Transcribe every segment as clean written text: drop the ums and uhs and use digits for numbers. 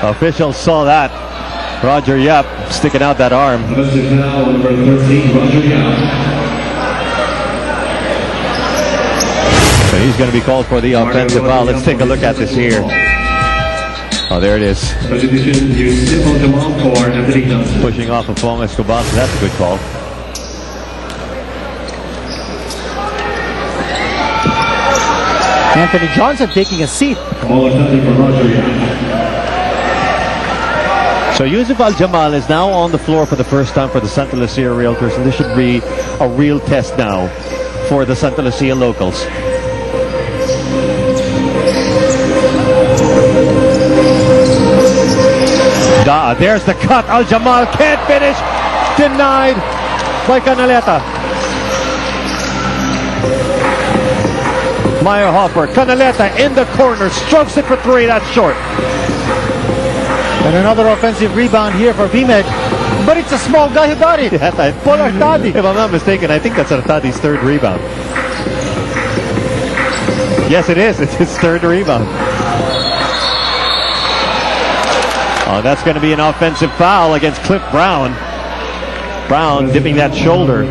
Officials saw that. Roger Yap sticking out that arm. Offensive foul, number 13, Roger Yap. So he's going to be called for the offensive foul. Let's take a look at this here. Oh, there it is. Substitution, use simple Jamal for Anthony Johnson. Pushing off of Fong Escobar, so that's a good call. Anthony Johnson taking a seat. Ball attempted for Roger Yap. So Yusuf Al-Jamal is now on the floor for the first time for the Santa Lucia Realtors, and this should be a real test now for the Santa Lucia locals. There's the cut. Al-Jamal can't finish. Denied by Canaleta. Meyer Hopper. Canaleta in the corner. Strokes it for three. That's short. And another offensive rebound here for B-Meg. But it's a small guy who got it. Paul Artadi. If I'm not mistaken, I think that's Artadi's third rebound. Yes, it is. It's his third rebound. Oh, that's going to be an offensive foul against Cliff Brown. Brown dipping that shoulder.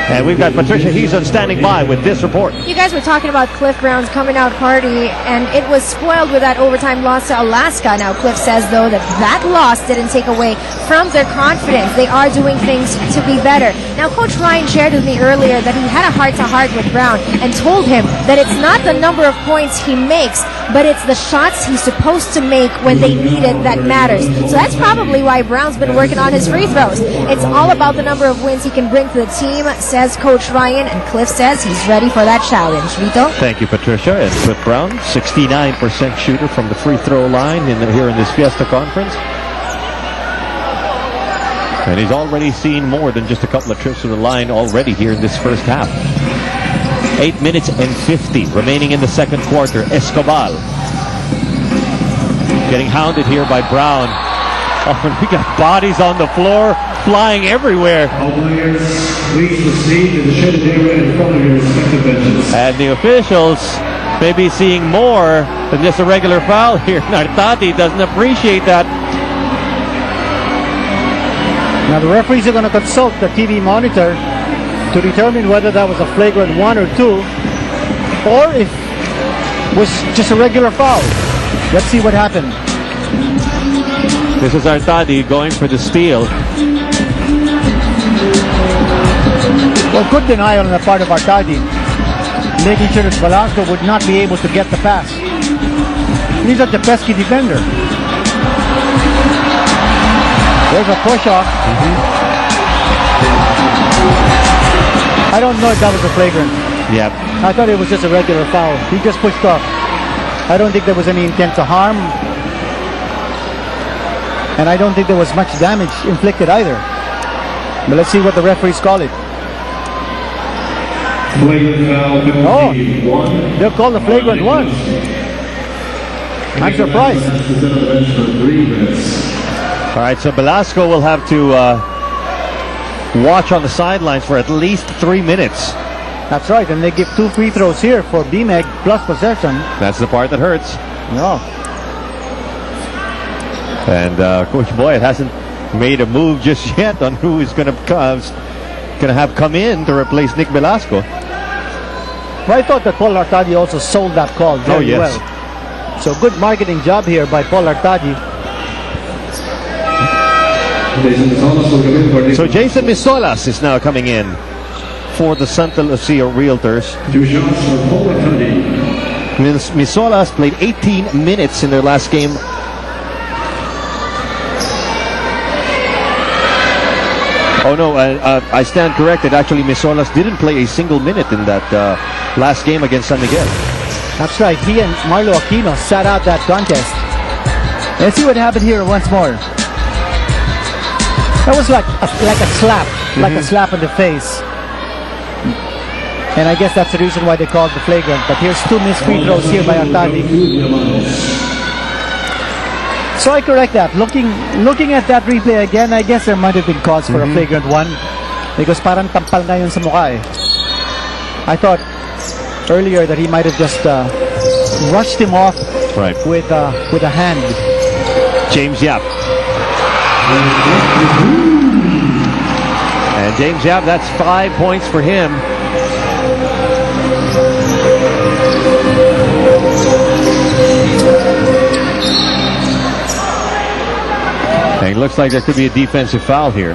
And we've got Patricia Heason standing by with this report. You guys were talking about Cliff Brown's coming out party, and it was spoiled with that overtime loss to Alaska. Now, Cliff says, though, that that loss didn't take away from their confidence. They are doing things to be better. Now, Coach Ryan shared with me earlier that he had a heart-to-heart with Brown and told him that it's not the number of points he makes, but it's the shots he's supposed to make when they need it that matters. So that's probably why Brown's been working on his free throws. It's all about the number of wins he can bring to the team, says Coach Ryan, and Cliff says he's ready for that challenge. Vito? Thank you, Patricia. And Cliff Brown, 69% shooter from the free throw line here in this Fiesta Conference. And he's already seen more than just a couple of trips to the line already here in this first half. 8 minutes and 50 remaining in the second quarter. Escobar getting hounded here by Brown. Oh, and we got bodies on the floor flying everywhere. All players, please proceed to the shaded area in front of your respective benches. And the officials may be seeing more than just a regular foul here. Artadi doesn't appreciate that. Now the referees are going to consult the TV monitor to determine whether that was a flagrant 1 or 2, or if it was just a regular foul. Let's see what happened. This is Artadi going for the steal. Well, good denial on the part of Artadi, making sure that Velasco would not be able to get the pass. He's a pesky defender. There's a push-off. I don't know if that was a flagrant. Yep. I thought it was just a regular foul. He just pushed off. I don't think there was any intent to harm. And I don't think there was much damage inflicted either. But let's see what the referees call it. Flagrant foul. Oh, they'll call the flagrant 1. I'm surprised. All right, so Velasco will have to watch on the sidelines for at least 3 minutes. That's right, and they give 2 free throws here for B-Meg plus possession. That's the part that hurts. No. And Coach Boyd hasn't made a move just yet on who is going to have come in to replace Nick Velasco. Well, I thought that Paul Artadi also sold that call very well. So good marketing job here by Paul Artadi. So Jason Misolas is now coming in for the Santa Lucia Realtors. 2 shots for Paul Artadi. Misolas played 18 minutes in their last game. Oh no, I stand corrected. Actually, Misolas didn't play a single minute in that last game against San Miguel. That's right. He and Marlo Aquino sat out that contest. Let's see what happened here once more. That was like a slap, like a slap in the face. And I guess that's the reason why they called the flagrant. But here's 2 missed free throws here by Artadi. So I correct that. Looking at that replay again, I guess there might have been cause for a flagrant 1, because parang tampal na yun sa mukha eh. I thought earlier that he might have just rushed him off Right. with a hand. James Yap. And James Yap, that's 5 points for him. And it looks like there could be a defensive foul here.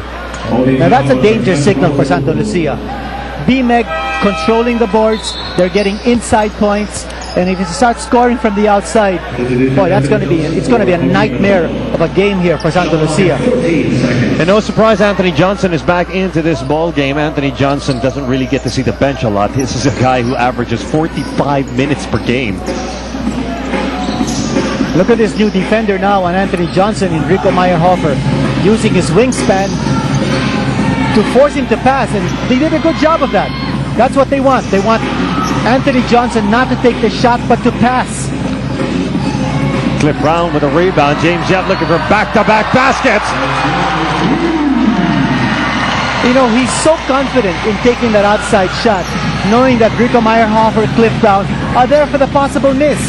Now that's a danger signal for Santa Lucia. B-Meg controlling the boards. They're getting inside points. And if you start scoring from the outside, boy, it's going to be a nightmare of a game here for Santa Lucia. And no surprise, Anthony Johnson is back into this ball game. Anthony Johnson doesn't really get to see the bench a lot. This is a guy who averages 45 minutes per game. Look at this new defender now on Anthony Johnson, Enrico Meyerhofer, using his wingspan to force him to pass, and they did a good job of that. That's what they want. They want Anthony Johnson not to take the shot, but to pass. Cliff Brown with a rebound. James Yap looking for back-to-back baskets. You know, he's so confident in taking that outside shot, knowing that Rico Meyerhofer, Cliff Brown are there for the possible miss.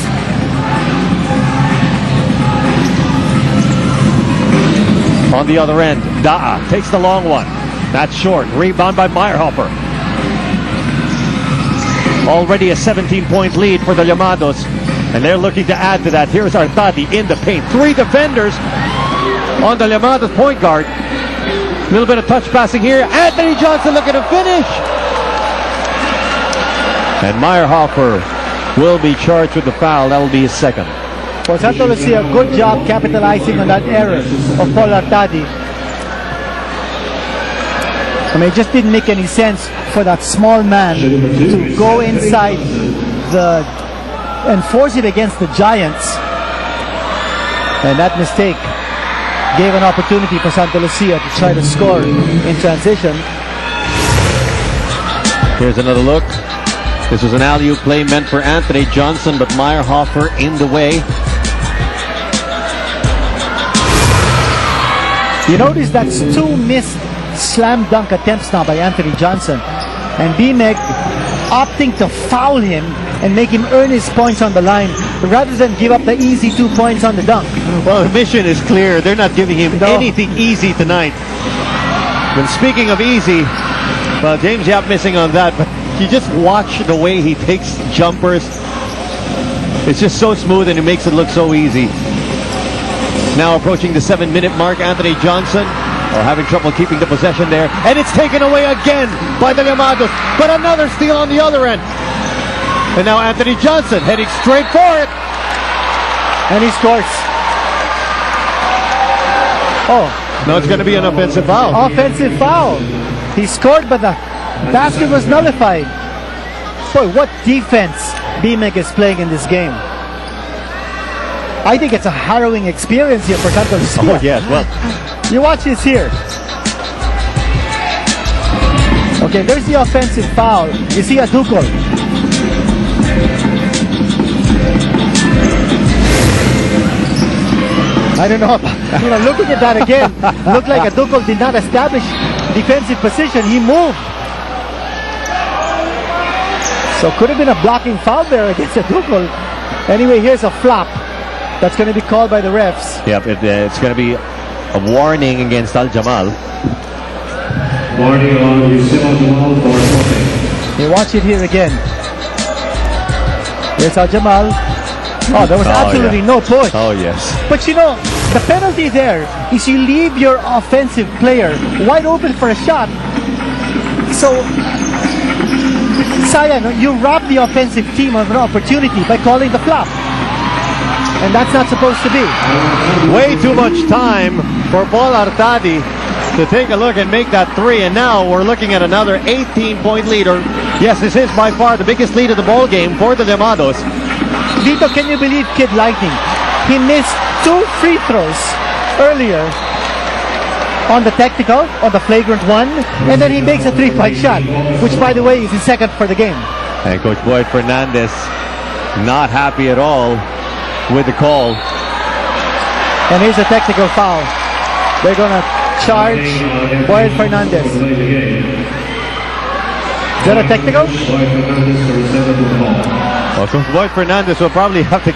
On the other end, Da'a takes the long one. That's short. Rebound by Meyerhofer. Already a 17-point lead for the Llamados, and they're looking to add to that. Here's Artadi in the paint. 3 defenders on the Llamados point guard. A little bit of touch passing here. Anthony Johnson looking to finish. And Meyerhofer will be charged with the foul. That will be his second. For Santa Lucia, good job capitalizing on that error of Paul Artadi. I mean, it just didn't make any sense for that small man to go inside and force it against the Giants. And that mistake gave an opportunity for Santa Lucia to try to score in transition. Here's another look. This was an alley-oop play meant for Anthony Johnson, but Meyerhofer in the way. You notice that's 2 missed slam dunk attempts now by Anthony Johnson, and B-Meg opting to foul him and make him earn his points on the line rather than give up the easy 2 points on the dunk. Well, the mission is clear. They're not giving him anything easy tonight. And speaking of easy, well, James Yap missing on that, but you just watch the way he takes jumpers. It's just so smooth and it makes it look so easy. Now approaching the 7-minute mark, Anthony Johnson having trouble keeping the possession there, and it's taken away again by the Llamados, but another steal on the other end. And now Anthony Johnson heading straight for it. And he scores. Oh. No, it's going to be an offensive foul. Offensive foul. He scored, but the basket was nullified. Boy, what defense B-Meg is playing in this game. I think it's a harrowing experience here for Santa Lucia. Oh, yes. Well, you watch this here. Okay, there's the offensive foul. You see a Dukol. I don't know. Looking at that again, looked like a Dukol did not establish defensive position. He moved. So could have been a blocking foul there against a Dukol. Anyway, here's a flop. That's going to be called by the refs. Yep, it's going to be a warning against Al-Jamal. Warning on Lucia Al-Jamal for something. You watch it here again. There's Al-Jamal. Oh, there was absolutely no push. Oh, yes. But the penalty there is you leave your offensive player wide open for a shot. So, sayang, you rob the offensive team of an opportunity by calling the flop. And that's not supposed to be. Way too much time for Paul Artadi to take a look and make that 3. And now we're looking at another 18-point lead. Or yes, this is by far the biggest lead of the ball game for the Llamados. Vito, can you believe Kid Lightning? He missed 2 free throws earlier on the technical, on the flagrant one, and then he makes a 3-point shot, which, by the way, is his second for the game. And Coach Boyd Fernandez not happy at all with the call. And here's a technical foul. They're going to charge Boyd Fernandez. Is that a technical? Well, Coach Boyd Fernandez will probably have to